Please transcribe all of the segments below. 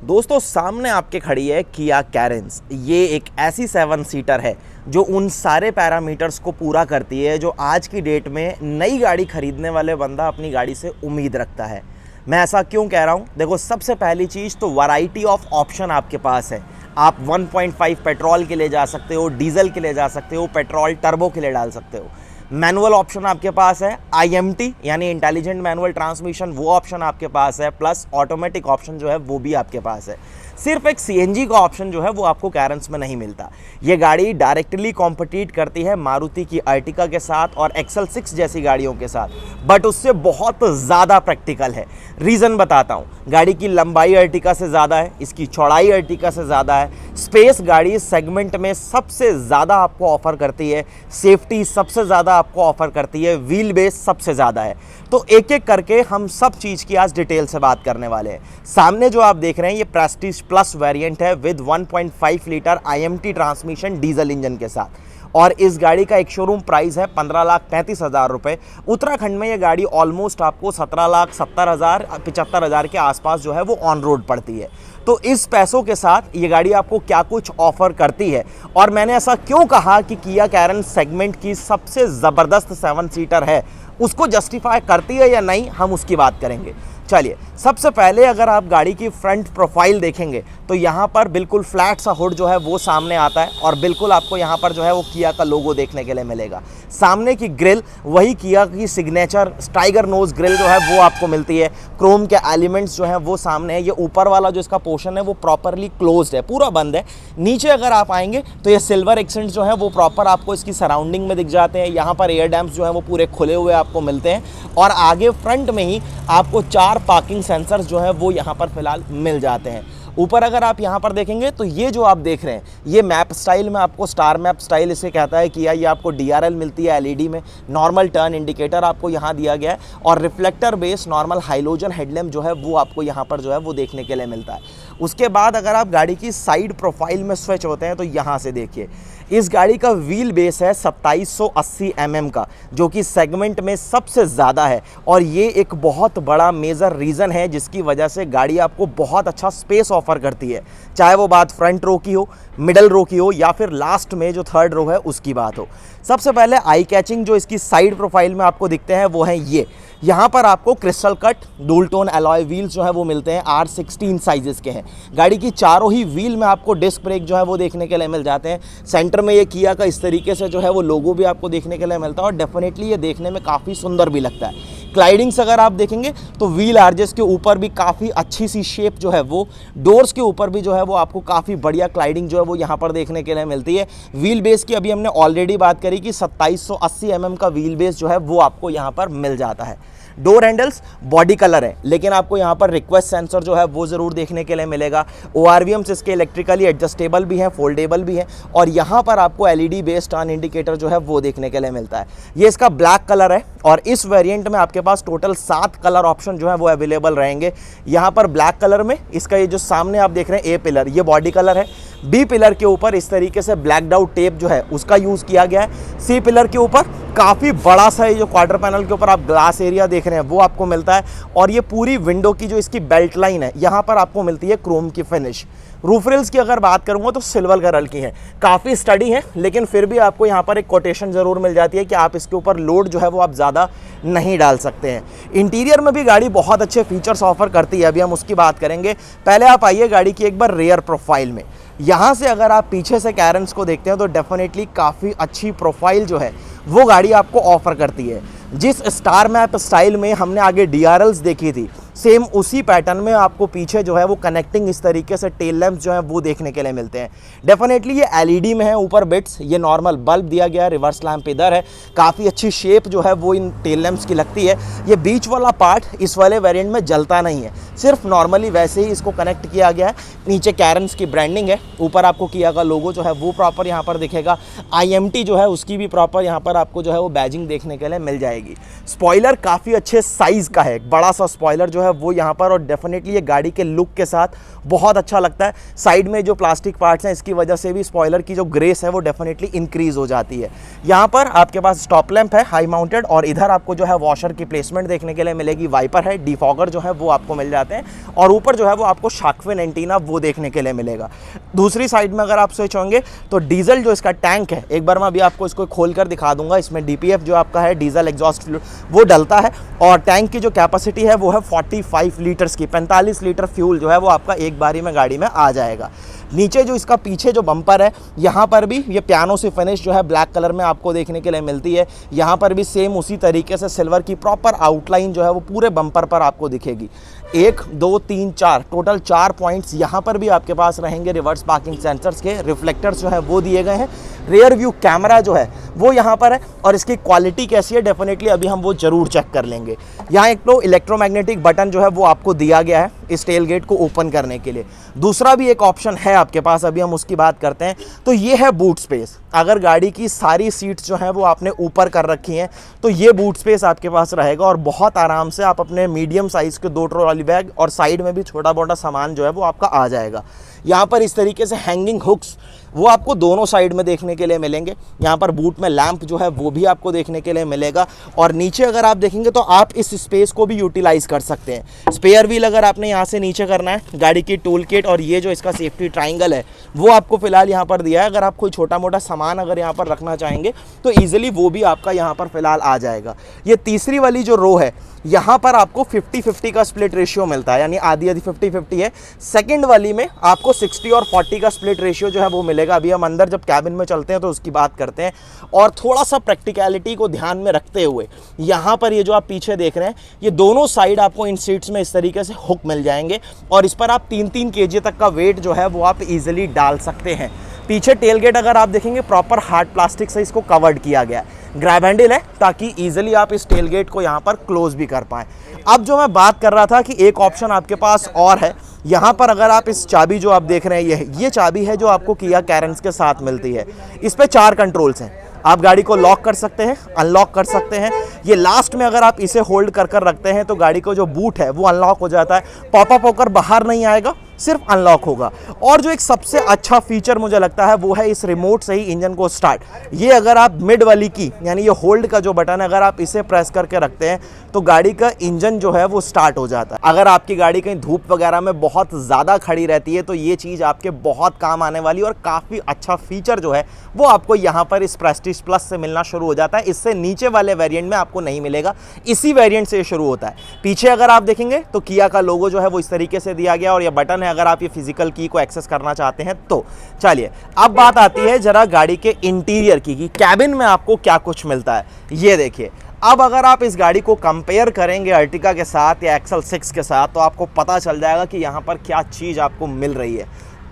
दोस्तों सामने आपके खड़ी है किया कैरेंस। ये एक ऐसी 7 सीटर है जो उन सारे पैरामीटर्स को पूरा करती है जो आज की डेट में नई गाड़ी खरीदने वाले बंदा अपनी गाड़ी से उम्मीद रखता है। मैं ऐसा क्यों कह रहा हूँ? देखो, सबसे पहली चीज़ तो वैरायटी ऑफ ऑप्शन आपके पास है। आप 1.5 पेट्रोल के लिए जा सकते हो, डीजल के लिए जा सकते हो, पेट्रोल टर्बो के लिए डाल सकते हो। मैनुअल ऑप्शन आपके पास है, IMT यानी इंटेलिजेंट मैनुअल ट्रांसमिशन, वो ऑप्शन आपके पास है, प्लस ऑटोमेटिक ऑप्शन जो है वो भी आपके पास है। सिर्फ एक CNG का ऑप्शन जो है वो आपको कैरेंस में नहीं मिलता। ये गाड़ी डायरेक्टली कॉम्पिटिट करती है मारुति की अर्टिगा के साथ और XL6 जैसी गाड़ियों के साथ, बट उससे बहुत ज़्यादा प्रैक्टिकल है। रीज़न बताता हूँ। गाड़ी की लंबाई अर्टिगा से ज़्यादा है, इसकी चौड़ाई अर्टिगा से ज़्यादा है, स्पेस गाड़ी सेगमेंट में सबसे ज़्यादा आपको ऑफर करती है, सेफ्टी सबसे ज़्यादा आपको ऑफर करती है, व्हील बेस सबसे ज़्यादा है। तो एक एक करके हम सब चीज़ की आज डिटेल से बात करने वाले हैं। सामने जो आप देख रहे हैं ये प्रेस्टीज प्लस वेरिएंट है with 1.5 litre IMT transmission diesel engine के साथ, और इस गाड़ी का एक शोरूम प्राइस है 15,35,000 रुपये। उत्तराखंड में ये गाड़ी ऑलमोस्ट आपको 17,70,000 75,000 के आसपास जो है वो ऑन रोड पड़ती है। तो इस पैसों के साथ ये गाड़ी आपको क्या कुछ ऑफर करती है, और मैंने ऐसा क्यों कहा कि किया कैरेंस सेगमेंट की सबसे ज़बरदस्त 7 सीटर है, उसको जस्टिफाई करती है या नहीं, हम उसकी बात करेंगे। चलिए, सबसे पहले अगर आप गाड़ी की फ्रंट प्रोफाइल देखेंगे तो यहाँ पर बिल्कुल फ्लैट सा हुड जो है वो सामने आता है, और बिल्कुल आपको यहाँ पर जो है वो किया का लोगो देखने के लिए मिलेगा। सामने की ग्रिल वही किया की सिग्नेचर टाइगर नोज ग्रिल जो है वो आपको मिलती है। क्रोम के एलिमेंट्स जो हैं वो सामने है। ये ऊपर वाला जो इसका पोर्शन है वो प्रॉपरली क्लोज्ड है, पूरा बंद है। नीचे अगर आप आएंगे तो ये सिल्वर एक्सेंट्स जो है वो प्रॉपर आपको इसकी सराउंडिंग में दिख जाते हैं। यहाँ पर एयर डैम्प्स जो है वो पूरे खुले हुए आपको मिलते हैं, और आगे फ्रंट में ही आपको 4 पार्किंग सेंसर्स जो है वो यहाँ पर फिलहाल मिल जाते हैं। ऊपर अगर आप यहाँ पर देखेंगे तो ये जो आप देख रहे हैं ये मैप स्टाइल में आपको स्टार मैप स्टाइल इसे कहता है किया। ये आपको DRL मिलती है LED में, नॉर्मल टर्न इंडिकेटर आपको यहाँ दिया गया है, और reflector base normal halogen headlamp जो है वो आपको यहाँ पर जो है वो देखने के लिए मिलता है। उसके बाद अगर आप गाड़ी की साइड प्रोफाइल में स्विच होते हैं तो यहाँ से देखिए, इस गाड़ी का व्हील बेस है 2780 mm का, जो कि सेगमेंट में सबसे ज़्यादा है, और ये एक बहुत बड़ा मेजर रीज़न है जिसकी वजह से गाड़ी आपको बहुत अच्छा स्पेस ऑफर करती है। चाहे वो बात फ्रंट रो की हो, मिडल रो की हो, या फिर लास्ट में जो थर्ड रो है उसकी बात हो। सबसे पहले आई कैचिंग जो इसकी साइड प्रोफाइल में आपको दिखते हैं वो हैं ये। यहाँ पर आपको crystal cut dual tone alloy wheels जो है वो मिलते हैं, R16 साइजेस के हैं। गाड़ी की चारों ही व्हील में आपको डिस्क ब्रेक जो है वो देखने के लिए मिल जाते हैं। सेंटर में ये किया का इस तरीके से जो है वो लोगो भी आपको देखने के लिए मिलता है, और डेफिनेटली ये देखने में काफ़ी सुंदर भी लगता है। क्लाइडिंग्स अगर आप देखेंगे तो व्हील आर्जेस के ऊपर भी काफ़ी अच्छी सी शेप जो है वो, डोर्स के ऊपर भी जो है वो आपको काफ़ी बढ़िया क्लाइडिंग जो है वो यहाँ पर देखने के लिए मिलती है। व्हील बेस की अभी हमने ऑलरेडी बात करी कि 2780 mm का व्हील बेस जो है वो आपको यहाँ पर मिल जाता है। डोर हैंडल्स बॉडी कलर है, लेकिन आपको यहाँ पर रिक्वेस्ट सेंसर जो है वो ज़रूर देखने के लिए मिलेगा। ORVMs इसके इलेक्ट्रिकली एडजस्टेबल भी हैं, फोल्डेबल भी हैं, और यहाँ पर आपको LED बेस्ड टर्न इंडिकेटर जो है वो देखने के लिए मिलता है। ये इसका ब्लैक कलर है, और इस वेरिएंट में आपके पास टोटल 7 कलर ऑप्शन जो है वो अवेलेबल रहेंगे। यहाँ पर ब्लैक कलर में इसका ये जो सामने आप देख रहे हैं A पिलर, ये बॉडी कलर है। B पिलर के ऊपर इस तरीके से ब्लैक आउट टेप जो है उसका यूज़ किया गया है। C पिलर के ऊपर काफ़ी बड़ा सा ये जो क्वार्टर पैनल के ऊपर आप ग्लास एरिया देख रहे हैं वो आपको मिलता है, और ये पूरी विंडो की जो इसकी बेल्ट लाइन है यहाँ पर आपको मिलती है क्रोम की फिनिश। रूफ रेल्स की अगर बात करूँगा तो सिल्वर कलर की है, काफ़ी स्टडी है, लेकिन फिर भी आपको यहाँ पर एक कोटेशन ज़रूर मिल जाती है कि आप इसके ऊपर लोड जो है वो आप ज़्यादा नहीं डाल सकते हैं। इंटीरियर में भी गाड़ी बहुत अच्छे फीचर्स ऑफर करती है, अभी हम उसकी बात करेंगे। पहले आप आइए गाड़ी की एक बार रेयर प्रोफाइल में। यहाँ से अगर आप पीछे से कैरेंस को देखते हैं तो डेफिनेटली काफ़ी अच्छी प्रोफाइल जो है वो गाड़ी आपको ऑफर करती है। जिस स्टार मैप स्टाइल में हमने आगे DRLs देखी थी, सेम उसी पैटर्न में आपको पीछे जो है वो कनेक्टिंग इस तरीके से टेल लैंप्स जो है वो देखने के लिए मिलते हैं। डेफिनेटली ये LED में है, ऊपर बिट्स, ये नॉर्मल बल्ब दिया गया है, रिवर्स लैंप इधर है। काफ़ी अच्छी शेप जो है वो इन टेल लैंप्स की लगती है। ये बीच वाला पार्ट इस वाले वेरिएंट में जलता नहीं है, सिर्फ नॉर्मली वैसे ही इसको कनेक्ट किया गया है। नीचे कैरेंस की ब्रांडिंग है, ऊपर आपको किया का लोगो जो है वो प्रॉपर यहाँ पर दिखेगा। IMT जो है उसकी भी प्रॉपर यहाँ पर आपको जो है वो बैजिंग देखने के लिए मिल जाएगी। स्पॉइलर काफ़ी अच्छे साइज़ का है, बड़ा सा स्पॉइलर जो है है वो यहाँ पर, और डेफिनेटली ये गाड़ी के लुक के साथ बहुत अच्छा लगता है। साइड में जो प्लास्टिक पार्ट्स हैं इसकी वजह से भी स्पॉइलर की जो ग्रेस है वो डेफिनेटली इंक्रीज हो जाती है। यहाँ पर आपके पास स्टॉप लैंप है हाई माउंटेड, और इधर आपको जो है वॉशर की प्लेसमेंट देखने के लिए मिलेगी, वाइपर है, डिफॉगर जो है वो आपको मिल जाते हैं, और ऊपर जो है वो आपको शार्क फिन एंटीना वो देखने के लिए मिलेगा। दूसरी साइड में अगर आप स्विच होंगे तो डीजल जो इसका टैंक है, एक बार मैं अभी आपको इसको खोल कर दिखा दूंगा। इसमें डीपीएफ जो आपका है डीजल एग्जॉस्ट फ्लूइड वो डलता है, और टैंक की जो कैपेसिटी है वो है 45 लीटर्स की। 45 लीटर फ्यूल जो है वो आपका एक बारी में गाड़ी में आ जाएगा। नीचे जो इसका पीछे जो बम्पर है, यहाँ पर भी ये पियानो से फिनिश जो है ब्लैक कलर में आपको देखने के लिए मिलती है। यहाँ पर भी सेम उसी तरीके से सिल्वर की प्रॉपर आउटलाइन जो है वो पूरे बम्पर पर आपको दिखेगी। 1 2 3 4 टोटल 4 पॉइंट्स यहाँ पर भी आपके पास रहेंगे रिवर्स पार्किंग सेंसर्स के। रिफ्लेक्टर्स जो है वो दिए गए हैं। रियर व्यू कैमरा जो है वो यहाँ पर है, और इसकी क्वालिटी कैसी है डेफिनेटली अभी हम वो जरूर चेक कर लेंगे। यहाँ एक तो इलेक्ट्रोमैग्नेटिक बटन जो है वो आपको दिया गया है इस टेल गेट को ओपन करने के लिए। दूसरा भी एक ऑप्शन है आपके पास, अभी हम उसकी बात करते हैं। तो ये है बूट स्पेस। अगर गाड़ी की सारी सीट्स जो हैं वो आपने ऊपर कर रखी हैं तो ये बूट स्पेस आपके पास रहेगा, और बहुत आराम से आप अपने मीडियम साइज़ के 2 ट्रॉली बैग और साइड में भी छोटा मोटा सामान जो है वो आपका आ जाएगा। यहाँ पर इस तरीके से हैंगिंग हुक्स वो आपको दोनों साइड में देखने के लिए मिलेंगे। यहाँ पर बूट में लैंप जो है वो भी आपको देखने के लिए मिलेगा, और नीचे अगर आप देखेंगे तो आप इस स्पेस को भी यूटिलाइज कर सकते हैं। स्पेयर व्हील अगर आपने यहाँ से नीचे करना है, गाड़ी की टूल किट और ये जो इसका सेफ्टी ट्राइंगल है वो आपको फिलहाल यहाँ पर दिया है। अगर आप कोई छोटा मोटा सामान अगर यहाँ पर रखना चाहेंगे तो ईजिली वो भी आपका यहाँ पर फिलहाल आ जाएगा। ये तीसरी वाली जो रो है यहाँ पर आपको 50-50 का स्प्लिट रेशियो मिलता है, यानी आधी आधी 50-50 है। सेकंड वाली में आपको 60 और 40 का स्प्लिट रेशियो जो है वो मिलेगा। अभी हम अंदर जब कैबिन में चलते हैं तो उसकी बात करते हैं। और थोड़ा सा प्रैक्टिकलिटी को ध्यान में रखते हुए यहाँ पर ये जो आप पीछे देख रहे हैं ये दोनों साइड आपको इन सीट्स में इस तरीके से हुक मिल जाएंगे, और इस पर आप 3-3 kg तक का वेट जो है वो आप ईजिली डाल सकते हैं। पीछे टेलगेट अगर आप देखेंगे प्रॉपर हार्ड प्लास्टिक से इसको कवर्ड किया गया है। ग्रैब हैंडल है ताकि इजीली आप इस टेलगेट को यहाँ पर क्लोज भी कर पाएँ। अब जो मैं बात कर रहा था कि एक ऑप्शन आपके पास और है, यहाँ पर अगर आप इस चाबी जो आप देख रहे हैं ये चाबी है जो आपको किया कैरेंस के साथ मिलती है। इस पे 4 कंट्रोल्स हैं। आप गाड़ी को लॉक कर सकते हैं, अनलॉक कर सकते हैं। ये लास्ट में अगर आप इसे होल्ड कर कर रखते हैं तो गाड़ी को जो बूट है वो अनलॉक हो जाता है। पॉपअप होकर बाहर नहीं आएगा, सिर्फ अनलॉक होगा। और जो एक सबसे अच्छा फीचर मुझे लगता है वो है इस रिमोट से ही इंजन को स्टार्ट। ये अगर आप मिड वाली की यानी ये होल्ड का जो बटन है अगर आप इसे प्रेस करके रखते हैं तो गाड़ी का इंजन जो है वो स्टार्ट हो जाता है। अगर आपकी गाड़ी कहीं धूप वगैरह में बहुत ज़्यादा खड़ी रहती है तो ये चीज़ आपके बहुत काम आने वाली, और काफ़ी अच्छा फीचर जो है वो आपको यहाँ पर इस प्रेस्टीज प्लस से मिलना शुरू हो जाता है। इससे नीचे वाले वेरिएंट में आपको नहीं मिलेगा, इसी वेरिएंट से शुरू होता है। पीछे अगर आप देखेंगे तो किया का लोगो जो है वो इस तरीके से दिया गया, और ये बटन अगर आप ये फिजिकल की को एक्सेस करना चाहते हैं तो। चलिए अब बात आती है जरा गाड़ी के इंटीरियर की कि कैबिन में आपको क्या कुछ मिलता है। ये देखिए, अब अगर आप इस गाड़ी को कंपेयर करेंगे अर्टिगा के साथ या एक्सल 6 के साथ तो आपको पता चल जाएगा कि यहाँ पर क्या चीज़ आपको मिल रही है।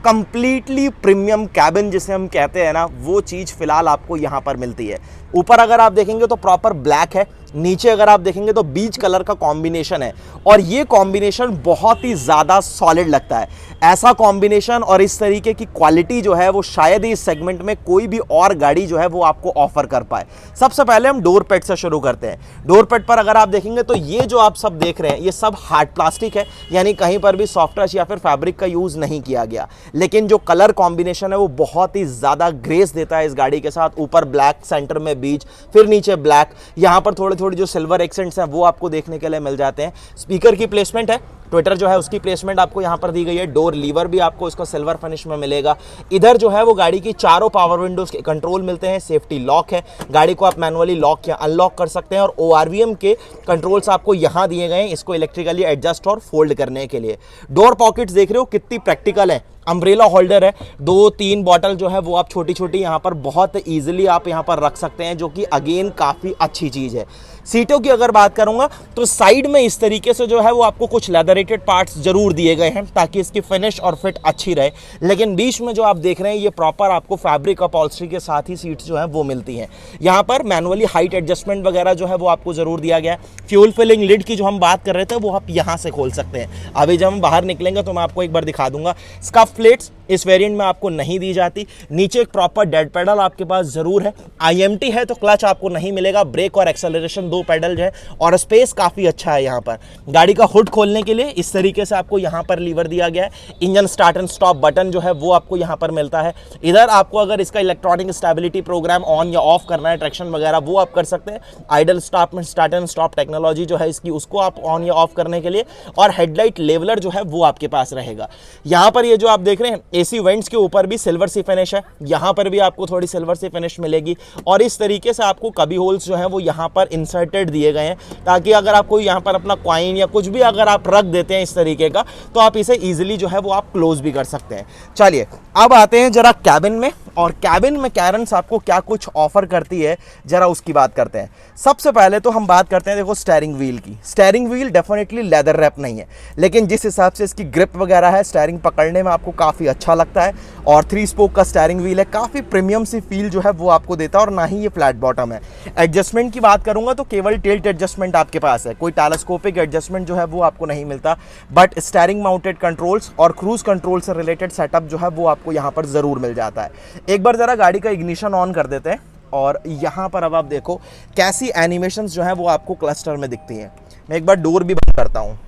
कंप्लीटली प्रीमियम कैबिन जिसे हम कहते हैं ना, वो चीज़ फिलहाल आपको यहाँ पर मिलती है। ऊपर अगर आप देखेंगे तो प्रॉपर ब्लैक है, नीचे अगर आप देखेंगे तो बीच कलर का कॉम्बिनेशन है, और ये कॉम्बिनेशन बहुत ही ज़्यादा सॉलिड लगता है। ऐसा कॉम्बिनेशन और इस तरीके की क्वालिटी जो है वो शायद ही इस सेगमेंट में कोई भी और गाड़ी जो है वो आपको ऑफर कर पाए। सबसे पहले हम डोर पैड से शुरू करते हैं। डोर पैड पर अगर आप देखेंगे तो ये जो आप सब देख रहे हैं ये सब हार्ड प्लास्टिक है, यानी कहीं पर भी सॉफ्ट टच या फिर फैब्रिक का यूज़ नहीं किया गया। लेकिन जो कलर कॉम्बिनेशन है वो बहुत ही ज़्यादा ग्रेस देता है इस गाड़ी के साथ। ऊपर ब्लैक, सेंटर में बीच, फिर नीचे ब्लैक, यहाँ पर थोड़े थोड़े जो सिल्वर एक्सेंट्स हैं वो आपको देखने के लिए मिल जाते हैं। स्पीकर की प्लेसमेंट है, ट्विटर जो है उसकी प्लेसमेंट आपको यहाँ पर दी गई है। डोर लीवर भी आपको इसका सिल्वर फिनिश में मिलेगा। इधर जो है वो गाड़ी की चारों पावर विंडोज के कंट्रोल मिलते हैं। सेफ्टी लॉक है, गाड़ी को आप मैनुअली लॉक या अनलॉक कर सकते हैं, और ORVM के कंट्रोल्स आपको यहाँ दिए गए हैं इसको इलेक्ट्रिकली एडजस्ट और फोल्ड करने के लिए। डोर पॉकेट्स देख रहे हो कितनी प्रैक्टिकल है। अम्ब्रेला होल्डर है, 2-3 बॉटल जो है वो आप छोटी छोटी यहाँ पर बहुत ईजिली आप यहाँ पर रख सकते हैं, जो कि अगेन काफ़ी अच्छी चीज़ है। सीटों की अगर बात करूंगा तो साइड में इस तरीके से जो है वो आपको कुछ लेदरेटेड पार्ट्स जरूर दिए गए हैं ताकि इसकी फिनिश और फिट अच्छी रहे, लेकिन बीच में जो आप देख रहे हैं ये प्रॉपर आपको फैब्रिक अपॉल्स्ट्री के साथ ही सीट्स जो है वो मिलती हैं। यहाँ पर मैनुअली हाइट एडजस्टमेंट वगैरह जो है वो आपको जरूर दिया गया है। फ्यूल फिलिंग लिड की जो हम बात कर रहे थे वो आप यहाँ से खोल सकते हैं। अभी जब हम बाहर निकलेंगे तो मैं आपको एक बार दिखा दूंगा। स्कफ प्लेट्स इस वेरिएंट में आपको नहीं दी जाती। नीचे एक प्रॉपर डेड पेडल आपके पास जरूर है। IMT है तो क्लच आपको नहीं मिलेगा, ब्रेक और एक्सेलरेशन 2 पेडल है और स्पेस काफ़ी अच्छा है। यहाँ पर गाड़ी का हुड खोलने के लिए इस तरीके से आपको यहाँ पर लीवर दिया गया है। Engine start and stop button जो है वो आपको यहाँ पर मिलता है। इधर आपको अगर इसका इलेक्ट्रॉनिक स्टेबिलिटी प्रोग्राम ऑन या ऑफ करना है, ट्रैक्शन वगैरह, वो आप कर सकते हैं। आइडल स्टॉप में स्टार्ट एंड स्टॉप टेक्नोलॉजी जो है इसकी, उसको आप ऑन या ऑफ करने के लिए, और हेडलाइट लेवलर जो है वो आपके पास रहेगा। यहाँ पर ये जो आप देख रहे हैं AC वेंट्स के ऊपर भी सिल्वर सी फिनिश है, यहाँ पर भी आपको थोड़ी सिल्वर सी फिनिश मिलेगी। और इस तरीके से आपको कभी होल्स जो है वो यहाँ पर इंसर्टेड दिए गए हैं, ताकि अगर आपको यहाँ पर अपना कॉइन या कुछ भी अगर आप रख देते हैं इस तरीके का, तो आप इसे ईजिली जो है वो आप क्लोज भी कर सकते हैं। चलिए अब आते हैं जरा कैबिन में, और कैबिन में कैरेंस आपको क्या कुछ ऑफर करती है जरा उसकी बात करते हैं। सबसे पहले तो हम बात करते हैं देखो स्टीयरिंग व्हील की। Steering wheel definitely leather wrap नहीं है, लेकिन जिस हिसाब से इसकी ग्रिप वगैरह है, स्टीयरिंग पकड़ने में आपको काफ़ी अच्छा लगता है। और 3 स्पोक का स्टीयरिंग व्हील है, काफ़ी प्रीमियम सी फील जो है वो आपको देता है, और ना ही ये फ्लैट बॉटम है। एडजस्टमेंट की बात करूंगा तो केवल टिल्ट एडजस्टमेंट आपके पास है, कोई टेलीस्कोपिक एडजस्टमेंट जो है वो आपको नहीं मिलता। बट स्टीयरिंग माउंटेड कंट्रोल्स और क्रूज कंट्रोल से रिलेटेड सेटअप जो है वो आपको यहाँ पर ज़रूर मिल जाता है। एक बार ज़रा गाड़ी का इग्निशन ऑन कर देते हैं, और यहाँ पर अब आप देखो कैसी एनिमेशंस जो है वो आपको क्लस्टर में दिखती हैं। मैं एक बार डोर भी बंद करता हूँ।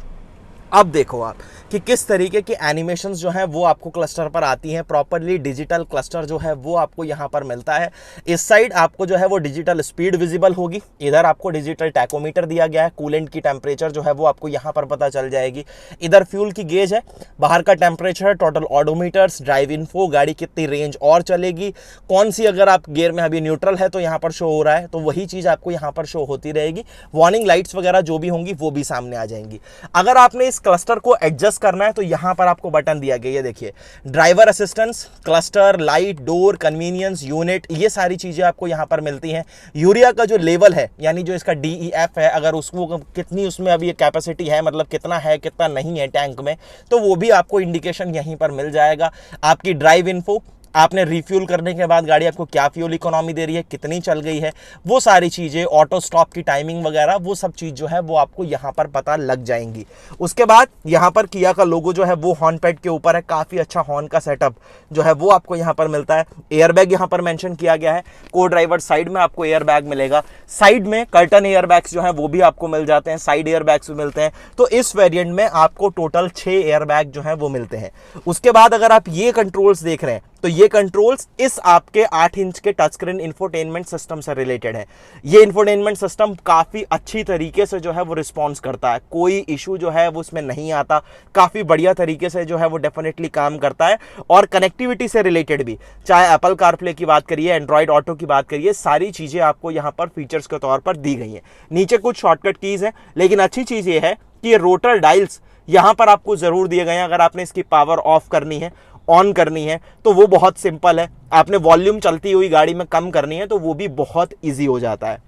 अब देखो आप कि किस तरीके की एनिमेशंस जो है वो आपको क्लस्टर पर आती हैं। प्रॉपरली डिजिटल क्लस्टर जो है वो आपको यहाँ पर मिलता है। इस साइड आपको जो है वो डिजिटल स्पीड विजिबल होगी, इधर आपको डिजिटल टैकोमीटर दिया गया है, कूलेंट की टेम्परेचर जो है वो आपको यहाँ पर पता चल जाएगी। इधर फ्यूल की गेज है, बाहर का टेम्परेचर, टोटल ऑडोमीटर्स, ड्राइव इन्फो, गाड़ी कितनी रेंज और चलेगी, कौन सी, अगर आप गियर में अभी न्यूट्रल है तो यहाँ पर शो हो रहा है, तो वही चीज़ आपको यहाँ पर शो होती रहेगी। वार्निंग लाइट्स वगैरह जो भी होंगी वो भी सामने आ जाएंगी। अगर आपने इस क्लस्टर को एडजस्ट करना है तो यहाँ पर आपको बटन दिया गया, ये देखिए, driver assistance, cluster, light, door, convenience unit, ये सारी चीजें आपको यहाँ पर मिलती हैं। यूरिया का जो लेवल है, यानी जो इसका DEF है, अगर उसको कितनी उसमें अभी कैपेसिटी है, मतलब कितना है कितना नहीं है टैंक में, तो वो भी आपको इंडिकेशन यहीं पर मिल जाएगा। आपकी ड्राइव इन्फो, आपने रिफ्यूल करने के बाद गाड़ी आपको क्या फ्यूल इकोनॉमी दे रही है, कितनी चल गई है, वो सारी चीज़ें, ऑटो स्टॉप की टाइमिंग वगैरह, वो सब चीज़ जो है वो आपको यहाँ पर पता लग जाएंगी। उसके बाद यहाँ पर किया का लोगो जो है वो हॉर्न पैड के ऊपर है, काफ़ी अच्छा हॉर्न का सेटअप जो है वो आपको यहाँ पर मिलता है। एयरबैग यहाँ पर मेंशन किया गया है, को ड्राइवर साइड में आपको एयरबैग मिलेगा, साइड में कर्टन एयरबैग्स जो है वो भी आपको मिल जाते हैं, साइड एयरबैग्स भी मिलते हैं। तो इस वेरिएंट में आपको टोटल 6 एयरबैग जो है वो मिलते हैं। उसके बाद अगर आप ये कंट्रोल्स देख रहे हैं तो ये कंट्रोल्स इस आपके 8 इंच के टच स्क्रीन इंफोटेनमेंट सिस्टम से रिलेटेड है। ये इंफोटेनमेंट सिस्टम काफ़ी अच्छी तरीके से जो है वो रिस्पॉन्स करता है, कोई इशू जो है वो उसमें नहीं आता, काफ़ी बढ़िया तरीके से जो है वो डेफिनेटली काम करता है। और कनेक्टिविटी से रिलेटेड भी, चाहे एप्पल कारप्ले की बात करिए, एंड्रॉइड ऑटो की बात करिए, सारी चीज़ें आपको यहाँ पर फीचर्स के तौर पर दी गई हैं। नीचे कुछ शॉर्टकट कीज़ हैं, लेकिन अच्छी चीज़ ये है कि ये रोटर डायल्स यहाँ पर आपको ज़रूर दिए गए हैं। अगर आपने इसकी पावर ऑफ करनी है, ऑन करनी है, तो वो बहुत सिंपल है। आपने वॉल्यूम चलती हुई गाड़ी में कम करनी है तो वो भी बहुत इजी हो जाता है।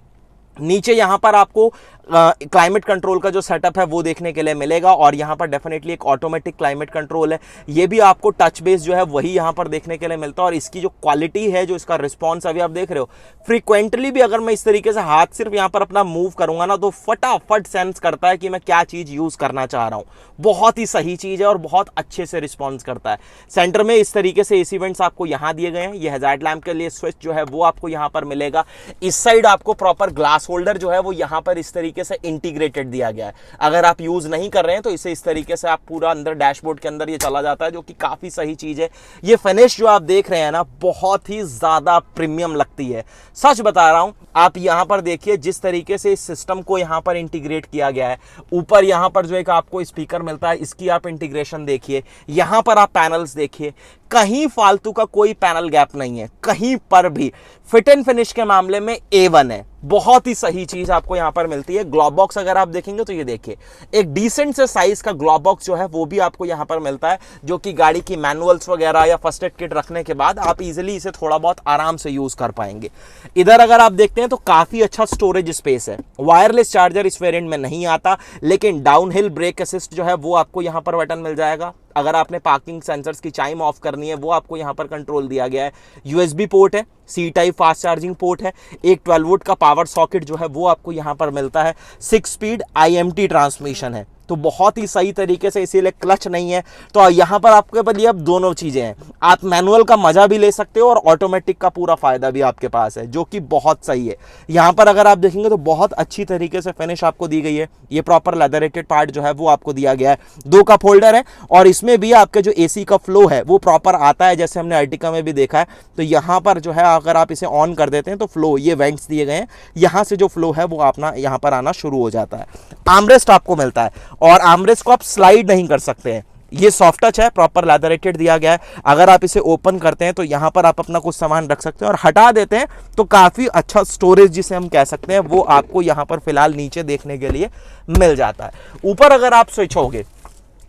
नीचे यहाँ पर आपको क्लाइमेट कंट्रोल का जो सेटअप है वो देखने के लिए मिलेगा, और यहाँ पर डेफिनेटली एक ऑटोमेटिक क्लाइमेट कंट्रोल है, ये भी आपको टच बेस जो है वही यहाँ पर देखने के लिए मिलता है। और इसकी जो क्वालिटी है, जो इसका रिस्पॉन्स अभी आप देख रहे हो, फ्रीक्वेंटली भी अगर मैं इस तरीके से हाथ सिर्फ यहाँ पर अपना मूव करूंगा ना, तो फटाफट सेंस करता है कि मैं क्या चीज़ यूज़ करना चाह रहा हूँ। बहुत ही सही चीज़ है और बहुत अच्छे से रिस्पॉन्स करता है। सेंटर में इस तरीके से AC वेंट्स आपको यहाँ दिए गए हैं। ये हैजार्ड लैम्प के लिए स्विच जो है वो आपको यहाँ पर मिलेगा। इस साइड आपको प्रॉपर ग्लास होल्डर जो है वो यहाँ पर इस तरीके से इंटीग्रेटेड दिया गया है। अगर आप यूज नहीं कर रहे हैं तो इसे इस तरीके से आप पूरा अंदर डैशबोर्ड के अंदर ये चला जाता है, जो कि काफी सही चीज है। ये फिनिश जो आप देख रहे हैं ना, बहुत ही ज्यादा प्रीमियम लगती है, सच बता रहा हूं। आप यहाँ पर देखिए जिस तरीके से इस सिस्टम को यहाँ पर इंटीग्रेट किया गया है। ऊपर यहाँ पर जो एक आपको स्पीकर मिलता है, इसकी आप इंटीग्रेशन देखिए। यहाँ पर आप पैनल्स देखिए, कहीं फालतू का कोई पैनल गैप नहीं है, कहीं पर भी। फिट एंड फिनिश के मामले में A1 है, बहुत ही सही चीज आपको यहाँ पर मिलती है। ग्लोब बॉक्स अगर आप देखेंगे तो ये देखिए, एक डिसेंट से साइज का ग्लोब बॉक्स जो है वो भी आपको यहाँ पर मिलता है, जो कि गाड़ी की मैनुअल्स वगैरह या फर्स्ट एड किट रखने के बाद आप इजीली इसे थोड़ा बहुत आराम से यूज कर पाएंगे। इधर अगर आप देखते हैं तो काफी अच्छा स्टोरेज स्पेस है। वायरलेस चार्जर इस वेरिएंट में नहीं आता, लेकिन डाउनहिल ब्रेक असिस्ट जो है वो आपको यहाँ पर बटन मिल जाएगा। अगर आपने पार्किंग सेंसर्स की चाइम ऑफ करनी है, वो आपको यहाँ पर कंट्रोल दिया गया है। USB पोर्ट है, C type fast charging port है, एक 12 वोल्ट का पावर सॉकेट जो है वो आपको यहाँ पर मिलता है, 6 स्पीड IMT ट्रांसमिशन है, तो बहुत ही सही तरीके से, इसीलिए क्लच नहीं है। तो यहाँ पर आपके पास ये अब दोनों चीज़ें हैं, आप मैनुअल का मजा भी ले सकते हो और ऑटोमेटिक का पूरा फायदा भी आपके पास है, जो कि बहुत सही है। यहाँ पर अगर आप देखेंगे तो बहुत अच्छी तरीके से फिनिश आपको दी गई है, ये प्रॉपर लेदरेटेड पार्ट जो है वो आपको दिया गया है, 2 कप होल्डर है और इसमें भी आपके जो AC का फ्लो है वो प्रॉपर आता है, जैसे हमने अर्टिका में भी देखा है। तो यहाँ पर जो है अगर आप इसे ऑन कर देते हैं तो फ्लो, ये वेंट्स दिए गए हैं, यहाँ से जो फ्लो है वो अपना यहाँ पर आना शुरू हो जाता है। आर्मरेस्ट आपको मिलता है और आर्मरेस्ट को आप स्लाइड नहीं कर सकते हैं, ये सॉफ्ट टच है, प्रॉपर लेदरेटेड दिया गया है। अगर आप इसे ओपन करते हैं तो यहाँ पर आप अपना कुछ सामान रख सकते हैं और हटा देते हैं तो काफ़ी अच्छा स्टोरेज जिसे हम कह सकते हैं वो आपको यहाँ पर फिलहाल नीचे देखने के लिए मिल जाता है। ऊपर अगर आप स्विच होगे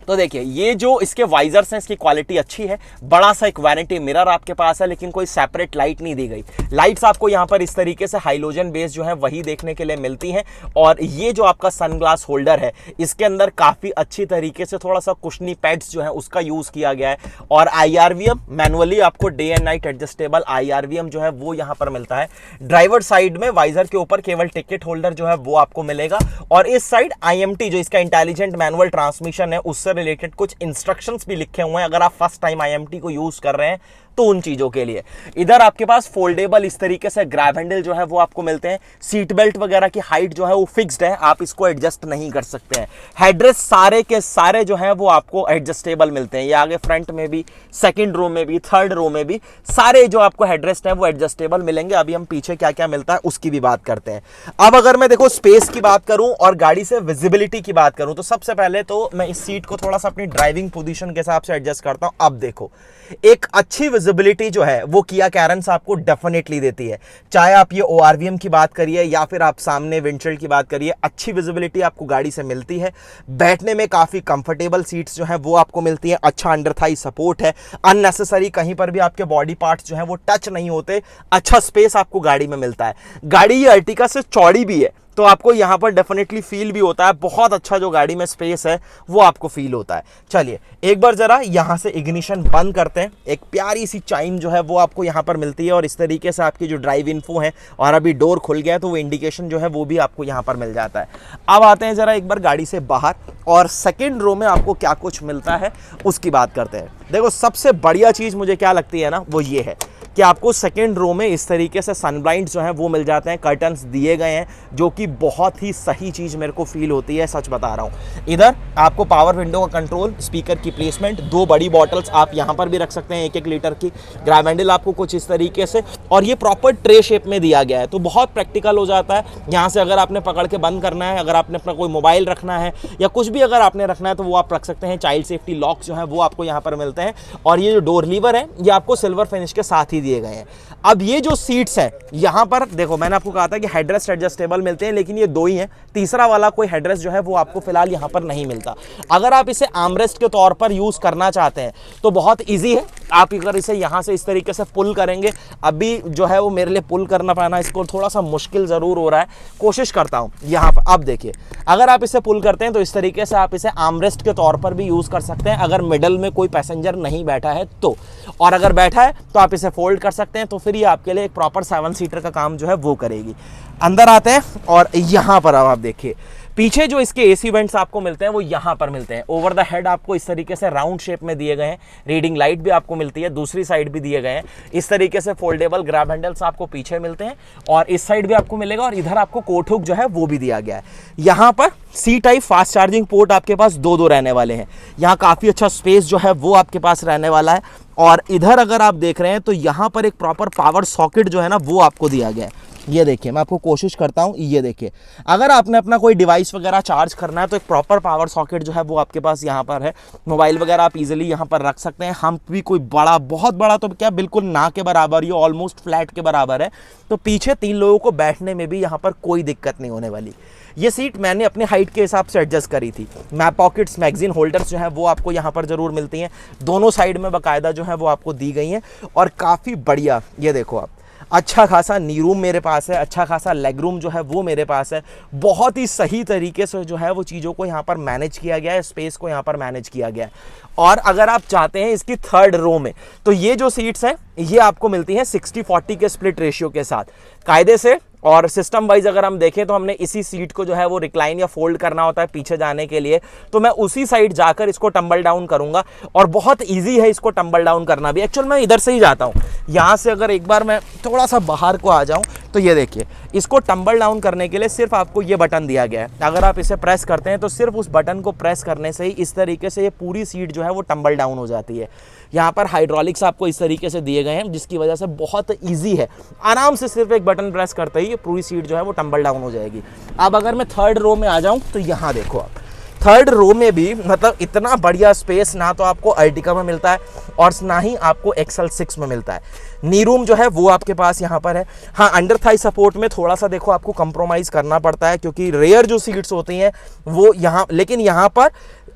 तो देखिए ये जो इसके वाइजर्स हैं इसकी क्वालिटी अच्छी है, बड़ा सा एक वैनिटी मिरर आपके पास है, लेकिन कोई सेपरेट लाइट नहीं दी गई। लाइट्स आपको यहाँ पर इस तरीके से हाइलोजन बेस जो है वही देखने के लिए मिलती हैं। और ये जो आपका सनग्लास होल्डर है इसके अंदर काफ़ी अच्छी तरीके से थोड़ा सा कुशनी पैड्स जो है उसका यूज़ किया गया है। और IRVM मैनुअली आपको day and night adjustable IRVM जो है वो यहाँ पर मिलता है। ड्राइवर साइड में वाइजर के ऊपर केवल टिकट होल्डर जो है वो आपको मिलेगा और इस साइड IMT जो इसका इंटेलिजेंट मैनुअल ट्रांसमिशन है उससे रिलेटेड कुछ इंस्ट्रक्शंस भी लिखे हुए हैं, अगर आप फर्स्ट टाइम IMT को यूज कर रहे हैं तो उन चीजों के लिए। इधर आपके पास फोल्डेबल इस तरीके से ग्रैब हैंडल जो है वो आपको मिलते हैं। सीट बेल्ट वगैरह की हाइट जो है वो फिक्स्ड है, आप इसको एडजस्ट नहीं कर सकते हैं। हेडरेस्ट सारे के सारे जो है वो आपको एडजस्टेबल मिलते हैं, ये आगे फ्रंट में भी, सेकंड रो में भी, थर्ड रो में भी सारे जो आपको हेडरेस्ट है वो एडजस्टेबल मिलेंगे। अभी हम पीछे क्या क्या मिलता है उसकी भी बात करते हैं। अब अगर मैं देखो स्पेस की बात करूं और गाड़ी से विजिबिलिटी की बात करूं तो सबसे पहले तो मैं इस सीट को थोड़ा सा अपनी ड्राइविंग पोजीशन के हिसाब से एडजस्ट करता हूं। अब देखो एक अच्छी विजिबिलिटी जो है वो किया कैरेंस आपको डेफिनेटली देती है, चाहे आप ये ORVM की बात करिए या फिर आप सामने विंडशील्ड की बात करिए, अच्छी विजिबिलिटी आपको गाड़ी से मिलती है। बैठने में काफ़ी कंफर्टेबल सीट्स जो है वो आपको मिलती हैं, अच्छा अंडर थाई सपोर्ट है, अननेसेसरी कहीं पर भी आपके बॉडी पार्ट्स जो है वो टच नहीं होते, अच्छा स्पेस आपको गाड़ी में मिलता है। गाड़ी ये अर्टिका से चौड़ी भी है तो आपको यहाँ पर डेफिनेटली फील भी होता है, बहुत अच्छा जो गाड़ी में स्पेस है वो आपको फील होता है। चलिए एक बार जरा यहाँ से इग्निशन बंद करते हैं, एक प्यारी सी चाइम जो है वो आपको यहाँ पर मिलती है और इस तरीके से आपकी जो ड्राइव इन्फो है, और अभी डोर खुल गया है तो वो इंडिकेशन जो है वो भी आपको यहाँ पर मिल जाता है। अब आते हैं जरा एक बार गाड़ी से बाहर और सेकेंड रो में आपको क्या कुछ मिलता है उसकी बात करते हैं। देखो सबसे बढ़िया चीज़ मुझे क्या लगती है ना वो ये है कि आपको सेकेंड रो में इस तरीके से सनब्लाइंड्स जो हैं वो मिल जाते हैं, कर्टन्स दिए गए हैं, जो कि बहुत ही सही चीज़ मेरे को फील होती है, सच बता रहा हूँ। इधर आपको पावर विंडो का कंट्रोल, स्पीकर की प्लेसमेंट, 2 बड़ी बॉटल्स आप यहाँ पर भी रख सकते हैं 1-1 लीटर की, ग्रैब हैंडल आपको कुछ इस तरीके से, और ये प्रॉपर ट्रे शेप में दिया गया है तो बहुत प्रैक्टिकल हो जाता है। यहाँ से अगर आपने पकड़ के बंद करना है, अगर आपने अपना कोई मोबाइल रखना है या कुछ भी अगर आपने रखना है तो वो आप रख सकते हैं। चाइल्ड सेफ्टी लॉक्स जो है वो आपको यहाँ पर मिलते हैं और ये जो डोर लीवर है ये आपको सिल्वर फिनिश के साथ ही दिए गए हैं। अब ये जो सीट्स हैं यहाँ पर देखो, मैंने आपको कहा था कि हेडरेस्ट एडजस्टेबल मिलते हैं, लेकिन ये 2 ही हैं, तीसरा वाला कोई हेडरेस्ट जो है वो आपको फिलहाल यहाँ पर नहीं मिलता। अगर आप इसे आर्मरेस्ट के तौर पर यूज़ करना चाहते हैं तो बहुत ईजी है, आप अगर इसे यहाँ से इस तरीके से पुल करेंगे, अभी जो है वो मेरे लिए पुल करना पाना इसको थोड़ा सा मुश्किल ज़रूर हो रहा है, कोशिश करता हूँ यहाँ पर। अब देखिए अगर आप इसे पुल करते हैं तो इस तरीके से आप इसे आर्मरेस्ट के तौर पर भी यूज़ कर सकते हैं अगर मिडल में कोई पैसेंजर नहीं बैठा है तो, और अगर बैठा है तो आप इसे फोल्ड कर सकते हैं, तो फिर ये आपके लिए एक प्रॉपर 7 सीटर का काम जो है वो करेगी। अंदर आते हैं और यहाँ पर अब आप देखिए पीछे जो इसके AC वेंट्स आपको मिलते हैं वो यहाँ पर मिलते हैं। ओवर द हेड आपको इस तरीके से राउंड शेप में दिए गए हैं, रीडिंग लाइट भी आपको मिलती है, दूसरी साइड भी दिए गए हैं। इस तरीके से फोल्डेबल ग्रैब हैंडल्स आपको पीछे मिलते हैं और इस साइड भी आपको मिलेगा, और इधर आपको कोट हुक जो है वो भी दिया गया है। यहाँ पर C type fast charging port आपके पास 2 रहने वाले हैं, यहाँ काफ़ी अच्छा स्पेस जो है वो आपके पास रहने वाला है। और इधर अगर आप देख रहे हैं तो यहाँ पर एक प्रॉपर पावर सॉकेट जो है ना वो आपको दिया गया है। ये देखिए मैं आपको कोशिश करता हूँ, ये देखिए अगर आपने अपना कोई डिवाइस वगैरह चार्ज करना है तो एक प्रॉपर पावर सॉकेट जो है वो आपके पास यहाँ पर है। मोबाइल वगैरह आप इजीली यहाँ पर रख सकते हैं। हम भी कोई बड़ा, बहुत बड़ा तो क्या, बिल्कुल ना के बराबर, ये ऑलमोस्ट फ्लैट के बराबर है, तो पीछे 3 लोगों को बैठने में भी यहाँ पर कोई दिक्कत नहीं होने वाली। ये सीट मैंने अपने हाइट के हिसाब से एडजस्ट करी थी। मैप पॉकेट्स, मैगजीन होल्डर्स जो है वो आपको यहाँ पर ज़रूर मिलती हैं, दोनों साइड में बाकायदा जो है वो आपको दी गई हैं और काफ़ी बढ़िया। ये देखो आप अच्छा खासा नी रूम मेरे पास है, अच्छा खासा लेग रूम जो है वो मेरे पास है। बहुत ही सही तरीके से जो है वो चीज़ों को यहाँ पर मैनेज किया गया है, स्पेस को यहाँ पर मैनेज किया गया है। और अगर आप चाहते हैं इसकी थर्ड रो में, तो ये जो सीट्स हैं ये आपको मिलती हैं 60-40 के स्प्लिट रेशियो के साथ कायदे से। और सिस्टम वाइज अगर हम देखें तो हमने इसी सीट को जो है वो रिक्लाइन या फोल्ड करना होता है पीछे जाने के लिए, तो मैं उसी साइड जाकर इसको टंबल डाउन करूंगा। और बहुत इजी है इसको टंबल डाउन करना भी। एक्चुअल मैं इधर से ही जाता हूँ, यहाँ से अगर एक बार मैं थोड़ा सा बाहर को आ जाऊँ तो ये देखिए, इसको टंबल डाउन करने के लिए सिर्फ आपको ये बटन दिया गया है। अगर आप इसे प्रेस करते हैं तो सिर्फ उस बटन को प्रेस करने से ही इस तरीके से ये पूरी सीट जो है वो टंबल डाउन हो जाती है। यहाँ पर हाइड्रोलिक्स आपको इस तरीके से दिए गए हैं, जिसकी वजह से बहुत ईजी है, आराम से सिर्फ एक बटन प्रेस करते ही ये पूरी सीट जो है वो टंबल डाउन हो जाएगी। अब अगर मैं थर्ड रो में आ जाऊँ तो यहाँ देखो आप, थर्ड रो में भी मतलब इतना बढ़िया स्पेस ना तो आपको अर्टिगा में मिलता है और ना ही आपको एक्सल 6 में मिलता है। नी रूम जो है वो आपके पास यहाँ पर है। हाँ, अंडर थाई सपोर्ट में थोड़ा सा देखो आपको कंप्रोमाइज़ करना पड़ता है, क्योंकि रेयर जो सीट्स होती हैं वो यहाँ, लेकिन यहाँ पर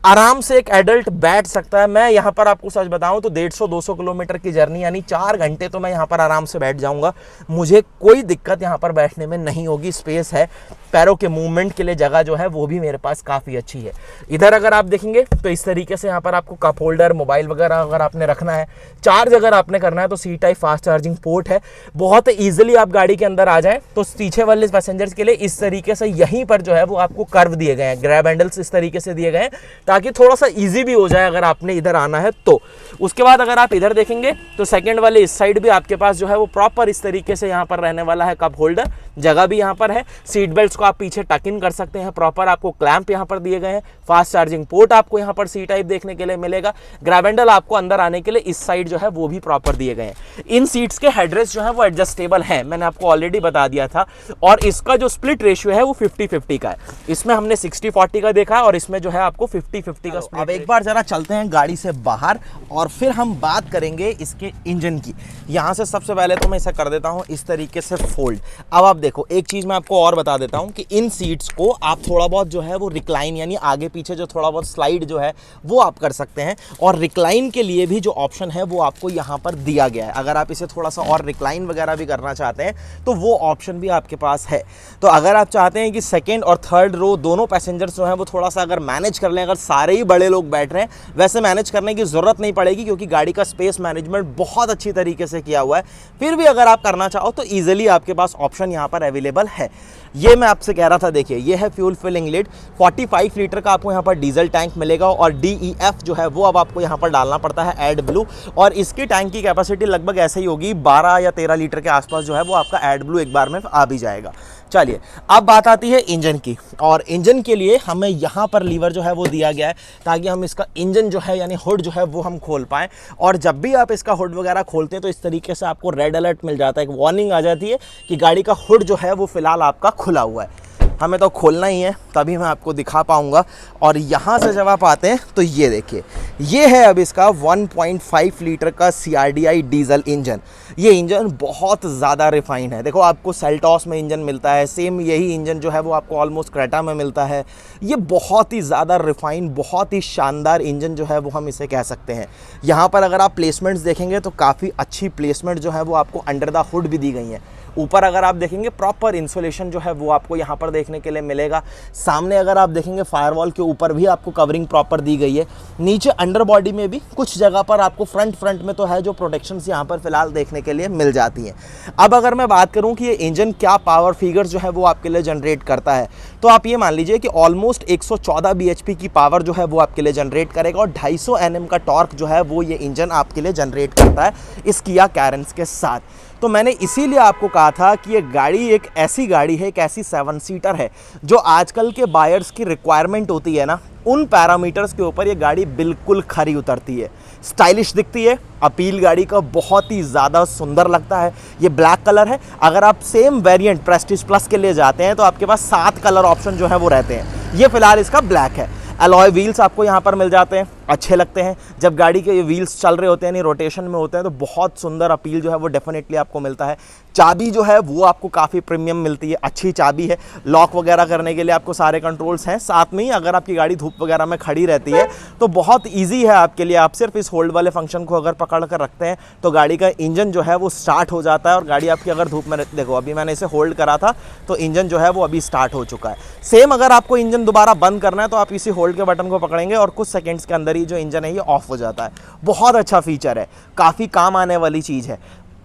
आराम से एक एडल्ट बैठ सकता है। मैं यहाँ पर आपको सच बताऊँ तो 150-200 किलोमीटर की जर्नी यानी 4 घंटे तो मैं यहाँ पर आराम से बैठ जाऊँगा, मुझे कोई दिक्कत यहाँ पर बैठने में नहीं होगी। स्पेस है, पैरों के मूवमेंट के लिए जगह जो है वो भी मेरे पास काफ़ी अच्छी है। इधर अगर आप देखेंगे तो इस तरीके से यहाँ पर आपको कप होल्डर, मोबाइल वगैरह अगर आपने रखना है, चार्ज अगर आपने करना है तो C type fast charging port है। बहुत ईजिली आप गाड़ी के अंदर आ जाएं तो पीछे वाले पैसेंजर्स के लिए इस तरीके से यहीं पर जो है वो आपको कर्व दिए गए हैं, ग्रैब हैंडल्स इस तरीके से दिए गए हैं ताकि थोड़ा सा इजी भी हो जाए अगर आपने इधर आना है तो। उसके बाद अगर आप इधर देखेंगे तो सेकंड वाले इस साइड भी आपके पास जो है वो प्रॉपर इस तरीके से यहाँ पर रहने वाला है कप होल्डर, जगह भी यहाँ पर है। सीट बेल्ट्स को आप पीछे टक इन कर सकते हैं, प्रॉपर आपको क्लैंप यहाँ पर दिए गए हैं। फास्ट चार्जिंग पोर्ट आपको यहाँ पर सी टाइप देखने के लिए मिलेगा। ग्रैब हैंडल आपको अंदर आने के लिए इस साइड जो है वो भी प्रॉपर दिए गए हैं। इन सीट्स के हेडरेस्ट जो है वो एडजस्टेबल है, मैंने आपको ऑलरेडी बता दिया था। और इसका जो स्प्लिट रेशियो है वो 50-50 का है। इसमें हमने 60-40 का देखा और इसमें जो है आपको 50-50 का स्प्लिट। अब एक बार जरा चलते हैं गाड़ी से बाहर और फिर हम बात करेंगे इसके इंजन की। यहाँ से सबसे पहले तो मैं इसे कर देता हूँ इस तरीके से फोल्ड। अब आप देखो, एक चीज़ मैं आपको और बता देता हूँ कि इन सीट्स को आप थोड़ा बहुत जो है वो रिक्लाइन यानी आगे पीछे जो थोड़ा बहुत स्लाइड जो है वो आप कर सकते हैं। और रिक्लाइन के लिए भी जो ऑप्शन है वो आपको यहाँ पर दिया गया है। अगर आप इसे थोड़ा सा और रिक्लाइन वगैरह भी करना चाहते हैं तो वो ऑप्शन भी आपके पास है। तो अगर आप चाहते हैं कि सेकेंड और थर्ड रो दोनों पैसेंजर्स जो हैं वो थोड़ा सा अगर मैनेज कर लें, अगर सारे ही बड़े लोग बैठ रहे हैं, वैसे मैनेज करने की ज़रूरत नहीं पड़ेगी क्योंकि गाड़ी का स्पेस मैनेजमेंट बहुत अच्छी तरीके से किया हुआ है। फिर भी अगर आप करना चाहो तो ईजिली आपके पास ऑप्शन यहाँ पर अवेलेबल है। ये मैं आपसे कह रहा था, देखिए ये है फ्यूल फिलिंग लिड। 45 लीटर का आपको यहाँ पर डीजल टैंक मिलेगा और DEF जो है वो अब आपको यहाँ पर डालना पड़ता है एड ब्लू। और इसकी टैंक की कैपेसिटी लगभग ऐसे ही होगी, 12 या 13 लीटर के आसपास जो है वो आपका एड ब्लू एक बार में आ भी जाएगा। चलिए अब बात आती है इंजन की। और इंजन के लिए हमें यहाँ पर लीवर जो है वो दिया गया है ताकि हम इसका इंजन जो है यानी हुड जो है वो हम खोल पाएँ। और जब भी आप इसका हुड वगैरह खोलते हैं तो इस तरीके से आपको रेड अलर्ट मिल जाता है, एक वार्निंग आ जाती है कि गाड़ी का हुड जो है वो फिलहाल आपका खुला हुआ है। हमें तो खोलना ही है तभी मैं आपको दिखा पाऊंगा। और यहाँ से जब आप आते हैं तो ये देखिए, ये है अब इसका 1.5 लीटर का CRDI डीजल इंजन। ये इंजन बहुत ज़्यादा रिफाइंड है। देखो आपको सेल्टॉस में इंजन मिलता है, सेम यही इंजन जो है वो आपको ऑलमोस्ट क्रेटा में मिलता है। ये बहुत ही ज़्यादा रिफाइंड, बहुत ही शानदार इंजन जो है वो हम इसे कह सकते हैं। यहाँ पर अगर आप प्लेसमेंट्स देखेंगे तो काफ़ी अच्छी प्लेसमेंट जो है वो आपको अंडर द हुड भी दी गई है। ऊपर अगर आप देखेंगे प्रॉपर इंसुलेशन जो है वो आपको यहाँ पर देखने के लिए मिलेगा। सामने अगर आप देखेंगे फायरवॉल के ऊपर भी आपको कवरिंग प्रॉपर दी गई है। नीचे अंडर बॉडी में भी कुछ जगह पर आपको फ्रंट में तो है जो प्रोटेक्शंस यहाँ पर फिलहाल देखने के लिए मिल जाती हैं। अब अगर मैं बात करूँ कि ये इंजन क्या पावर फिगर जो है वो आपके लिए जनरेट करता है, तो आप ये मान लीजिए कि ऑलमोस्ट 114 bhp की पावर जो है वो आपके लिए जनरेट करेगा और 250 Nm का टॉर्क जो है वो ये इंजन आपके लिए जनरेट करता है इस किया कैरेंस के साथ। तो मैंने इसीलिए आपको कहा था कि ये गाड़ी एक ऐसी गाड़ी है, एक ऐसी 7 सीटर है जो आजकल के बायर्स की रिक्वायरमेंट होती है ना, उन पैरामीटर्स के ऊपर ये गाड़ी बिल्कुल खरी उतरती है। स्टाइलिश दिखती है, अपील गाड़ी का बहुत ही ज़्यादा सुंदर लगता है। ये ब्लैक कलर है। अगर आप सेम वेरिएंट प्रेस्टीज प्लस के लिए जाते हैं तो आपके पास 7 कलर ऑप्शन जो है वो रहते हैं। ये फिलहाल इसका ब्लैक है। अलॉय व्हील्स आपको यहाँ पर मिल जाते हैं। अच्छे लगते हैं। जब गाड़ी के ये व्हील्स चल रहे होते हैं, यानी रोटेशन में होते हैं, तो बहुत सुंदर अपील जो है वो डेफिनेटली आपको मिलता है। चाबी जो है वो आपको काफ़ी प्रीमियम मिलती है, अच्छी चाबी है। लॉक वगैरह करने के लिए आपको सारे कंट्रोल्स हैं। साथ में ही अगर आपकी गाड़ी धूप वगैरह में खड़ी रहती है तो बहुत ईजी है आपके लिए। आप सिर्फ इस होल्ड वाले फंक्शन को अगर पकड़ कर रखते हैं तो गाड़ी का इंजन जो है वो स्टार्ट हो जाता है और गाड़ी आपकी अगर धूप में रहती, देखो अभी मैंने इसे होल्ड करा था तो इंजन जो है वो अभी स्टार्ट हो चुका है। सेम अगर आपको इंजन दोबारा बंद करना है तो आप इसी होल्ड के बटन को पकड़ेंगे और कुछ सेकंड्स के अंदर ही जो इंजन है ये ऑफ हो जाता है। बहुत अच्छा फीचर है, काफ़ी काम आने वाली चीज़ है।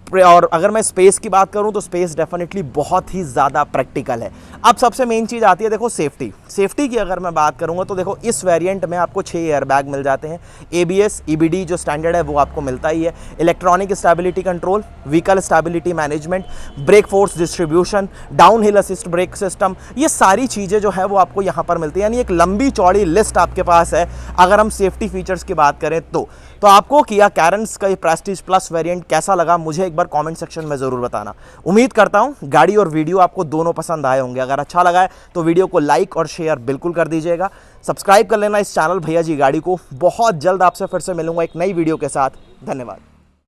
और अगर मैं स्पेस की बात करूं तो स्पेस डेफिनेटली बहुत ही ज़्यादा प्रैक्टिकल है। अब सबसे मेन चीज़ आती है, देखो सेफ्टी की अगर मैं बात करूंगा तो देखो इस वेरिएंट में आपको 6 एयरबैग मिल जाते हैं। ABS EBD जो स्टैंडर्ड है वो आपको मिलता ही है। Electronic stability control, vehicle stability management, brake force distribution, down hill assist brake system, ये सारी चीज़ें जो है वो आपको यहाँ पर मिलती है। यानी एक लंबी चौड़ी लिस्ट आपके पास है अगर हम सेफ्टी फीचर्स की बात करें तो आपको किया कैरेंस का ये प्रेस्टीज प्लस वेरिएंट कैसा लगा मुझे एक बार कमेंट सेक्शन में ज़रूर बताना। उम्मीद करता हूँ गाड़ी और वीडियो आपको दोनों पसंद आए होंगे। अगर अच्छा लगा है तो वीडियो को लाइक और शेयर बिल्कुल कर दीजिएगा। सब्सक्राइब कर लेना इस चैनल भैया जी गाड़ी को। बहुत जल्द आपसे फिर से मिलूंगा एक नई वीडियो के साथ। धन्यवाद।